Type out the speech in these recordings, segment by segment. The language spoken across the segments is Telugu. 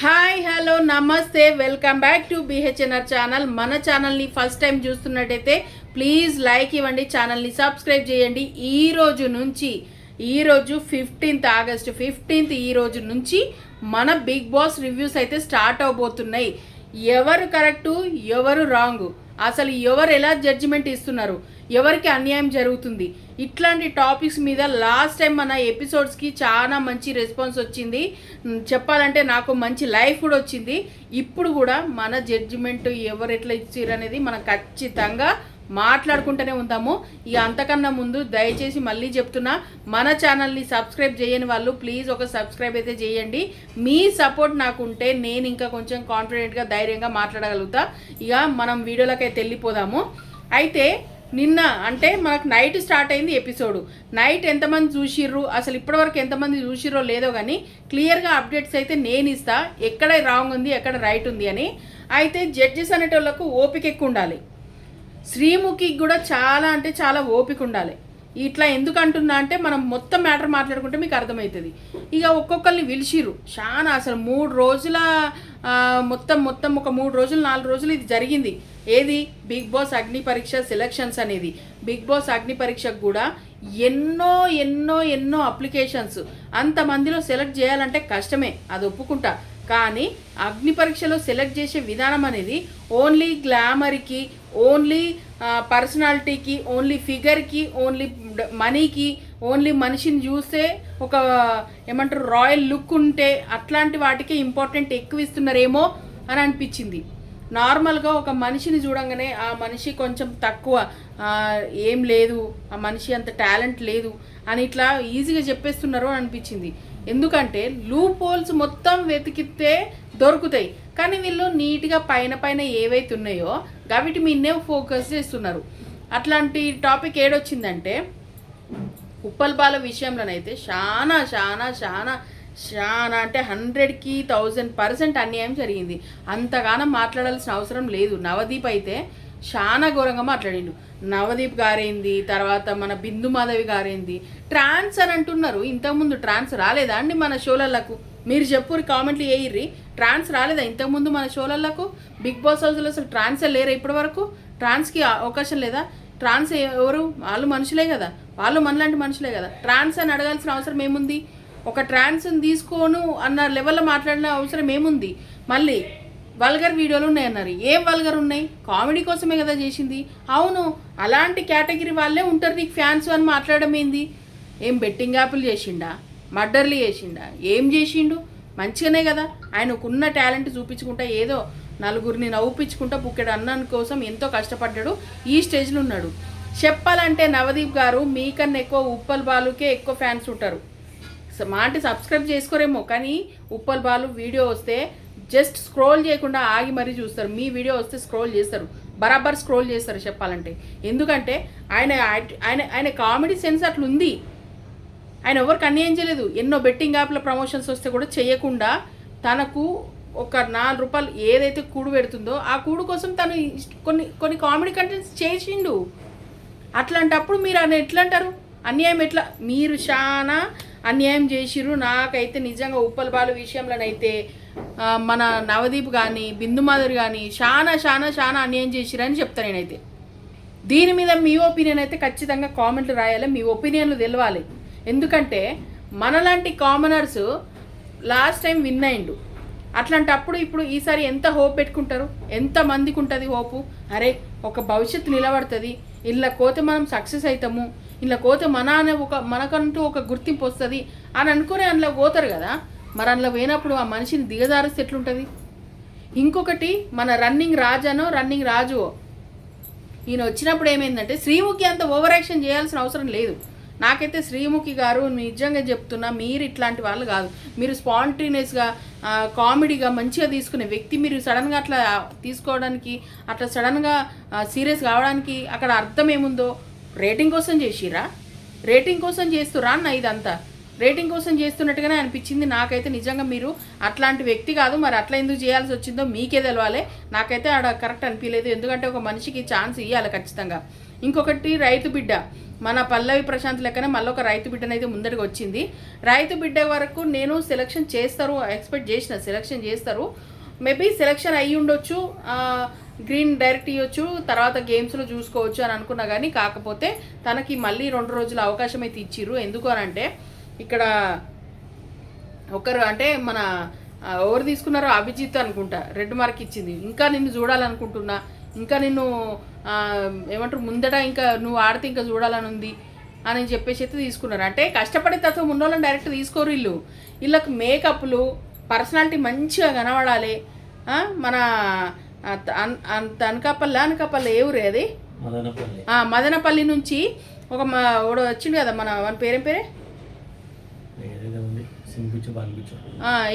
హాయ్ హలో నమస్తే welcome back to BHNR channel. మన ఛానల్ని ఫస్ట్ టైం చూస్తున్నట్టయితే ప్లీజ్ లైక్ ఇవ్వండి, ఛానల్ని సబ్స్క్రైబ్ చేయండి. ఈరోజు 15th ఆగస్టు 15th ఈ రోజు నుంచి మన బిగ్ బాస్ రివ్యూస్ అయితే స్టార్ట్ అవబోతున్నాయి. ఎవరు కరెక్టు ఎవరు రాంగు, అసలు ఎవరు ఎలా జడ్జిమెంట్ ఇస్తున్నారు, ఎవరికి అన్యాయం జరుగుతుంది, ఇట్లాంటి టాపిక్స్ మీద లాస్ట్ టైం మన ఎపిసోడ్స్కి చాలా మంచి రెస్పాన్స్ వచ్చింది. చెప్పాలంటే నాకు మంచి లైఫ్ కూడా వచ్చింది. ఇప్పుడు కూడా మన జడ్జిమెంట్ ఎవరు ఎట్లా ఇచ్చారు అనేది మనం ఖచ్చితంగా మాట్లాడుకుంటూనే ఉంటాము. ఇక అంతకన్నా ముందు దయచేసి మళ్ళీ చెప్తున్నా, మన ఛానల్ని సబ్స్క్రైబ్ చేయని వాళ్ళు ప్లీజ్ ఒక సబ్స్క్రైబ్ అయితే చేయండి. మీ సపోర్ట్ నాకు ఉంటే నేను ఇంకా కొంచెం కాన్ఫిడెంట్గా ధైర్యంగా మాట్లాడగలుగుతా. ఇక మనం వీడియోలోకి అయితే వెళ్ళిపోదాము. అయితే నిన్న అంటే మనకు నైట్ స్టార్ట్ అయింది ఎపిసోడ్. నైట్ ఎంతమంది చూసిర్రు, అసలు ఇప్పటివరకు ఎంతమంది చూసిర్రో లేదో కానీ క్లియర్గా అప్డేట్స్ అయితే నేను ఇస్తా, ఎక్కడ రాంగ్ ఉంది ఎక్కడ రైట్ ఉంది అని. అయితే జడ్జెస్ అనేటోళ్ళకు ఓపిక ఎక్కువ ఉండాలి. శ్రీముఖికి కూడా చాలా అంటే చాలా ఓపిక ఉండాలి. ఇట్లా ఎందుకు అంటున్నా అంటే మనం మొత్తం మ్యాటర్ మాట్లాడుకుంటే మీకు అర్థమవుతుంది. ఇక ఒక్కొక్కరిని పిలిచిర్రు చాలా, అసలు 3 రోజుల మొత్తం ఒక 3 రోజులు 4 రోజులు ఇది జరిగింది. ఏది బిగ్ బాస్ అగ్ని పరీక్ష సెలక్షన్స్ అనేది. బిగ్ బాస్ అగ్ని పరీక్షకు కూడా ఎన్నో అప్లికేషన్స్, అంతమందిలో సెలెక్ట్ చేయాలంటే కష్టమే, అది ఒప్పుకుంటా. కానీ అగ్ని పరీక్షలో సెలెక్ట్ చేసే విధానం అనేది ఓన్లీ గ్లామర్కి, ఓన్లీ పర్సనాలిటీకి, ఓన్లీ ఫిగర్కి, ఓన్లీ మనీకి, ఓన్లీ మనిషిని చూస్తే ఒక ఏమంటారు రాయల్ లుక్ ఉంటే అట్లాంటి వాటికే ఇంపార్టెంట్ ఎక్కువ ఇస్తున్నారేమో అని అనిపించింది. నార్మల్గా ఒక మనిషిని చూడంగానే ఆ మనిషి కొంచెం తక్కువ, ఏం లేదు, ఆ మనిషి అంత టాలెంట్ లేదు అని ఇట్లా ఈజీగా చెప్పేస్తున్నారు అని అనిపించింది. ఎందుకంటే లూప్ హోల్స్ మొత్తం వెతికితే దొరుకుతాయి, కానీ వీళ్ళు నీట్గా పైన ఏవైతే ఉన్నాయో వీటి మీదనే ఫోకస్ చేస్తున్నారు. అట్లాంటి టాపిక్ ఏడొచ్చిందంటే ఉప్పల్ బాల విషయంలోనైతే చాలా అంటే 100కి 1000% అన్యాయం జరిగింది. అంతగానం మాట్లాడాల్సిన అవసరం లేదు. నవదీప్ అయితే చాలా ఘోరంగా మాట్లాడిండు. నవదీప్ గారేంది, తర్వాత మన బిందు మాధవి గారేంది, ట్రాన్స్ అని అంటున్నారు. ఇంతకుముందు ట్రాన్స్ రాలేదా అండి మన షోలలకు? మీరు చెప్పుర్రి, కామెంట్లు వేయిర్రి. ట్రాన్స్ రాలేదా ఇంతకుముందు మన షోలలకు? బిగ్ బాస్ హౌస్లో అసలు ట్రాన్సే లేరా ఇప్పటి వరకు? ట్రాన్స్కి అవకాశం లేదా? ట్రాన్స్ ఎవరు? వాళ్ళు మనుషులే కదా, వాళ్ళు మనలాంటి మనుషులే కదా. ట్రాన్స్ అని అడగాల్సిన అవసరం ఏముంది? ఒక ట్రాన్స్ని తీసుకోను అన్న లెవెల్లో మాట్లాడిన అవసరం ఏముంది? మళ్ళీ వల్గర్ వీడియోలు ఉన్నాయన్నారు. ఏం వల్గర్ ఉన్నాయి? కామెడీ కోసమే కదా చేసింది. అవును, అలాంటి కేటగిరీ వాళ్ళే ఉంటారు నీకు ఫ్యాన్స్ అని మాట్లాడడం ఏంది? ఏం బెట్టింగ్ యాప్లు చేసిండా, మర్డర్లు చేసిండా, ఏం చేసిండు? మంచిగానే కదా ఆయనకున్న టాలెంట్ చూపించుకుంటా, ఏదో నలుగురిని నవ్వుపించుకుంటా బుక్కెడు అన్నాని కోసం ఎంతో కష్టపడ్డాడు, ఈ స్టేజ్లో ఉన్నాడు. చెప్పాలంటే నవదీప్ గారు మీకన్నా ఎక్కువ ఉప్పల్ బాలుకే ఎక్కువ ఫ్యాన్స్ ఉంటారు. మాట సబ్స్క్రైబ్ చేసుకోరేమో, కానీ ఉప్పల్ బాలు వీడియో వస్తే జస్ట్ స్క్రోల్ చేయకుండా ఆగి మరీ చూస్తారు. మీ వీడియో వస్తే స్క్రోల్ చేస్తారు, బరాబర్ స్క్రోల్ చేస్తారు చెప్పాలంటే. ఎందుకంటే ఆయన కామెడీ సెన్స్ అట్లుంది. ఆయన ఎవరికి అన్యాయం చేయలేదు. ఎన్నో బెట్టింగ్ యాప్ల ప్రమోషన్స్ వస్తే కూడా చేయకుండా తనకు ఒక 4 రూపాయలు ఏదైతే కూడు పెడుతుందో ఆ కూడు కోసం తను కొన్ని కామెడీ కంటెంట్స్ చేసిండు. అట్లాంటప్పుడు మీరు ఆయన ఎట్లా అంటారు? అన్యాయం ఎట్లా? మీరు చాలా అన్యాయం చేసిర్రు. నాకైతే నిజంగా ఉప్పల్ బాలు విషయంలోనైతే మన నవదీప్ కానీ బిందు మాధురి కానీ చాలా అన్యాయం చేసిరని చెప్తాను నేనైతే. దీని మీద మీ ఒపీనియన్ అయితే ఖచ్చితంగా కామెంట్లు రాయాలి, మీ ఒపీనియన్లు తెలవాలి. ఎందుకంటే మనలాంటి కామనర్స్ లాస్ట్ టైం విన్ అయిండు. అట్లాంటప్పుడు ఇప్పుడు ఈసారి ఎంత హోప్ పెట్టుకుంటారు? ఎంతమందికి ఉంటుంది హోపు? అరే ఒక భవిష్యత్తు నిలబడుతుంది, ఇలా కోతే మనం సక్సెస్ అవుతాము, ఇలా కోతే మనకంటూ ఒక గుర్తింపు వస్తుంది అని అనుకుని అందులో పోతారు కదా. మరి అందులో పోయినప్పుడు ఆ మనిషిని దిగజారిస్తే ఎట్లుంటుంది? ఇంకొకటి మన రన్నింగ్ రాజు ఈయన వచ్చినప్పుడు ఏమైందంటే శ్రీముఖి అంత ఓవర్ యాక్షన్ చేయాల్సిన అవసరం లేదు. నాకైతే శ్రీముఖి గారు నిజంగా చెప్తున్నా, మీరు ఇట్లాంటి వాళ్ళు కాదు. మీరు స్పాంటేనియస్గా కామెడీగా మంచిగా తీసుకునే వ్యక్తి. మీరు సడన్గా అట్లా తీసుకోవడానికి, అట్లా సడన్గా సీరియస్ కావడానికి అక్కడ అర్థం ఏముందో? రేటింగ్ కోసం చేసిరా? రేటింగ్ కోసం చేస్తురా అన్న? ఇదంతా రేటింగ్ కోసం చేస్తున్నట్టుగానే అనిపించింది నాకైతే. నిజంగా మీరు అట్లాంటి వ్యక్తి కాదు. మరి అట్లా ఎందుకు చేయాల్సి వచ్చిందో మీకే తెలవాలి. నాకైతే ఆడ కరెక్ట్ అనిపించలేదు. ఎందుకంటే ఒక మనిషికి ఛాన్స్ ఇవ్వాలి ఖచ్చితంగా. ఇంకొకటి రైతు బిడ్డ, మన పల్లవి ప్రశాంత్ లెక్కనే మళ్ళీ ఒక రైతు బిడ్డనైతే ముందటికి వచ్చింది. రైతు బిడ్డ వరకు నేను సెలెక్షన్ చేస్తారు ఎక్స్పెక్ట్ చేసిన, సెలెక్షన్ చేస్తారు. మేబీ సెలెక్షన్ అయ్యి ఉండొచ్చు, గ్రీన్ డైరెక్ట్ ఇవ్వచ్చు, తర్వాత గేమ్స్లో చూసుకోవచ్చు అని అనుకున్నా. కానీ కాకపోతే తనకి మళ్ళీ 2 రోజుల అవకాశం అయితే ఇచ్చిర్రు. ఎందుకు అని అంటే ఇక్కడ ఒకరు అంటే మన ఎవరు తీసుకున్నారో అభిజిత్ అనుకుంటా, రెడ్ మార్క్ ఇచ్చింది. ఇంకా నిన్ను చూడాలనుకుంటున్నా, ఇంకా నిన్ను ఏమంటారు ముందట ఇంకా నువ్వు ఆడితే ఇంకా చూడాలని ఉంది అని చెప్పేసి అయితే తీసుకున్నారు. అంటే కష్టపడే తత్వం ఉన్న వాళ్ళని డైరెక్ట్ తీసుకోరు. వీళ్ళకి మేకప్లు, పర్సనాలిటీ మంచిగా కనబడాలి. మన అనకాపల్లి ఏ ఊరే అది, మదనపల్లి నుంచి ఒక వచ్చిండు కదా మన పేరేం పేరే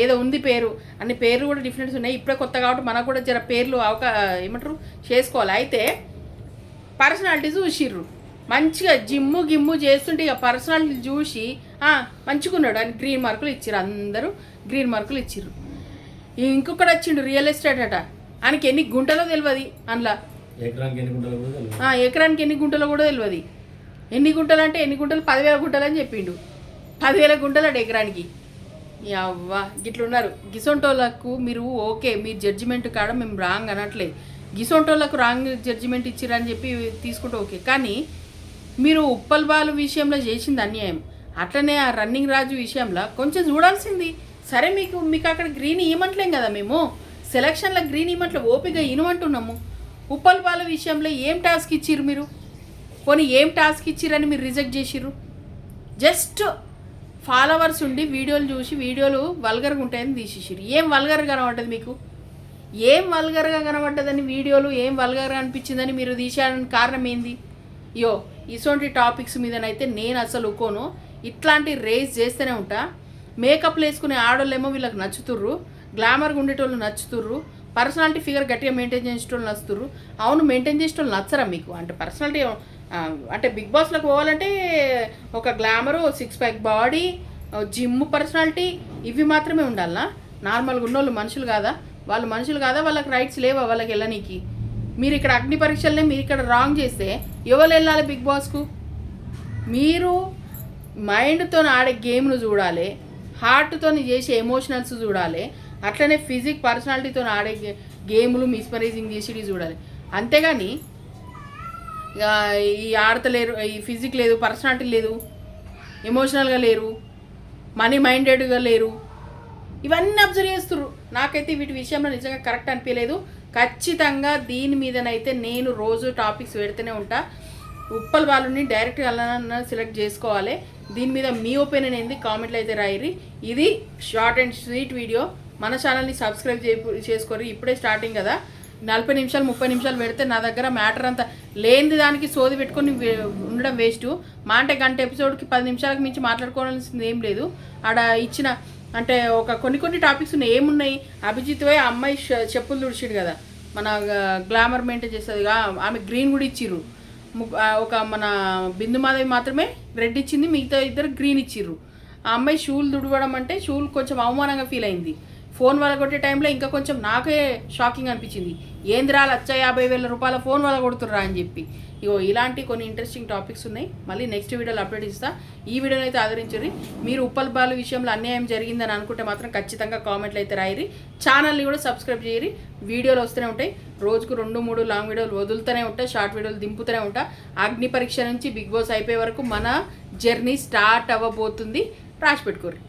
ఏదో ఉంది పేరు, అన్ని పేర్లు కూడా డిఫరెన్స్ ఉన్నాయి. ఇప్పుడే కొత్త కాబట్టి మనకు కూడా జర పేర్లు ఏమంటారు చేసుకోవాలి. అయితే పర్సనాలిటీ చూసిర్రు మంచిగా, గిమ్ము చేస్తుంటే ఇక పర్సనాలిటీ చూసి మంచిగున్నాడు అని గ్రీన్ మార్కులు ఇచ్చిర్రు, అందరూ గ్రీన్ మార్కులు ఇచ్చిర్రు. ఇంకొకటి వచ్చిండు రియల్ ఎస్టేట్ అట, ఆయనకి ఎన్ని గుంటలో తెలియదు, అందులో ఎకరానికి ఎన్ని గుంటలో కూడా తెలియదు. ఎన్ని గుంటలు అంటే ఎన్ని గుంటలు, 10,000 గుంటలు అని చెప్పిండు. 10,000 గుంటలు అట ఎకరానికి. అవ్వా గిట్లున్నారు గిసొంటోళ్ళకు. మీరు ఓకే, మీ జడ్జిమెంట్ కాడ మేము రాంగ్ అనట్లేదు, గిసొంటోళ్ళకు రాంగ్ జడ్జిమెంట్ ఇచ్చిరని చెప్పి తీసుకుంటే ఓకే. కానీ మీరు ఉప్పల్ బాలు విషయంలో చేసింది అన్యాయం. అట్లనే ఆ రన్నింగ్ రాజు విషయంలో కొంచెం చూడాల్సింది. సరే మీకు అక్కడ గ్రీన్ ఇవ్వమంటలేం కదా, మేము సెలక్షన్లో గ్రీన్ ఇవ్వమంటలే, ఓపిక ఇవ్వమంటున్నాము. ఉప్పల్ బాలు విషయంలో ఏం టాస్క్ ఇచ్చిర్రు మీరు, పోనీ ఏం టాస్క్ ఇచ్చిరని మీరు రిజెక్ట్ చేసిర్రు? జస్ట్ ఫాలోవర్స్ ఉండి వీడియోలు చూసి వీడియోలు వల్గర్గా ఉంటాయని తీసేసిర్రు. ఏం వల్గర్గా కనబడ్డది మీకు? ఏం వల్గర్గా కనబడ్డదని వీడియోలు ఏం వల్గర్గా అనిపించిందని మీరు తీసేయడానికి కారణం ఏంది? ఇటువంటి టాపిక్స్ మీదనైతే నేను అసలు ఒక్కోను. ఇట్లాంటి రేస్ చేస్తూనే ఉంటా. మేకప్లు వేసుకునే ఆడోళ్ళేమో వీళ్ళకి నచ్చుతుర్రు, గ్లామర్గా ఉండేటోళ్ళు నచ్చుతుర్రు, పర్సనాలిటీ ఫిగర్ గట్టిగా మెయింటైన్ చేసేటోళ్ళు నచ్చుతుర్రు. అవును, మెయింటైన్ చేసేటోళ్ళు నచ్చరా మీకు? అంటే పర్సనాలిటీ అంటే బిగ్ బాస్లోకి పోవాలంటే ఒక glamour, 6 pack body, gym personality ఇవి మాత్రమే ఉండాలనా? నార్మల్గా ఉన్నోళ్ళు మనుషులు కాదా? వాళ్ళు మనుషులు కాదా? వాళ్ళకి రైట్స్ లేవా వాళ్ళకి వెళ్ళనీకి? మీరు ఇక్కడ అగ్ని పరీక్షలనే మీరు ఇక్కడ రాంగ్ చేస్తే ఎవరు వెళ్ళాలి బిగ్ బాస్కు? మీరు మైండ్తో ఆడే గేమ్ను చూడాలి, హార్ట్తో చేసే ఎమోషనల్స్ చూడాలి, అట్లనే ఫిజిక్ పర్సనాలిటీతో ఆడే గేములు మిస్మరైజింగ్ చేసి చూడాలి. అంతేగాని ఈ ఆడతలేరు, ఈ ఫిజిక్ లేదు, పర్సనాలిటీ లేదు, ఎమోషనల్గా లేరు, మనీ మైండెడ్గా లేరు, ఇవన్నీ అబ్జర్వ్ చేస్తుర్రు. నాకైతే వీటి విషయంలో నిజంగా కరెక్ట్ అనిపించలేదు. ఖచ్చితంగా దీని మీదనైతే నేను రోజు టాపిక్స్ పెడుతూనే ఉంటా. ఉప్పల్ వాళ్ళని డైరెక్ట్గా అలా సెలెక్ట్ చేసుకోవాలి. దీని మీద మీ ఒపీనియన్ ఏంది కామెంట్లు అయితే రాయిరి. ఇది షార్ట్ అండ్ స్వీట్ వీడియో. మన ఛానల్ని సబ్స్క్రైబ్ చేసుకోరు, ఇప్పుడే స్టార్టింగ్ కదా. 40 నిమిషాలు 30 నిమిషాలు పెడితే నా దగ్గర మ్యాటర్ అంతా లేనిది దానికి సోది పెట్టుకొని ఉండడం వేస్ట్. మా అంటే గంట ఎపిసోడ్కి 10 నిమిషాలకు మించి మాట్లాడుకోవాల్సింది ఏం లేదు. ఆడ ఇచ్చిన అంటే ఒక కొన్ని టాపిక్స్ ఉన్నాయి. ఏమున్నాయి? అభిజిత్ పోయి ఆ అమ్మాయి చెప్పులు తుడిచిడు కదా, మన గ్లామర్ మెయింటైన్ చేస్తుంది, ఆమె గ్రీన్ కూడా ఇచ్చిర్రు. ఒక మన బిందు మాధవి మాత్రమే రెడ్ ఇచ్చింది, మిగతా ఇద్దరు గ్రీన్ ఇచ్చిర్రు. ఆ అమ్మాయి షూలు తుడవడం అంటే షూలు కొంచెం అవమానంగా ఫీల్ అయింది. ఫోన్ వల్ల కొట్టే టైంలో ఇంకా కొంచెం నాకే షాకింగ్ అనిపించింది. ఏంద్రా 1,50,000 రూపాయల ఫోన్ వల్ల కొడుతుర్రా అని చెప్పి. ఇలాంటి కొన్ని ఇంట్రెస్టింగ్ టాపిక్స్ ఉన్నాయి. మళ్ళీ నెక్స్ట్ వీడియోలో అప్డేట్ ఇస్తా. ఈ వీడియోని అయితే ఆదరించండి. మీరు ఉప్పల్ బాలు విషయంలో అన్యాయం జరిగిందని అనుకుంటే మాత్రం ఖచ్చితంగా కామెంట్లు అయితే రాయిరి. ఛానల్ని కూడా సబ్స్క్రైబ్ చేయరి. వీడియోలు వస్తూనే ఉంటాయి, రోజుకు 2-3 లాంగ్ వీడియోలు వదులుతూనే ఉంటాయి, షార్ట్ వీడియోలు దింపుతూనే ఉంటా. అగ్ని పరీక్ష నుంచి బిగ్ బాస్ అయిపోయే వరకు మన జర్నీ స్టార్ట్ అవ్వబోతుంది. రాసి పెట్టుకోరు.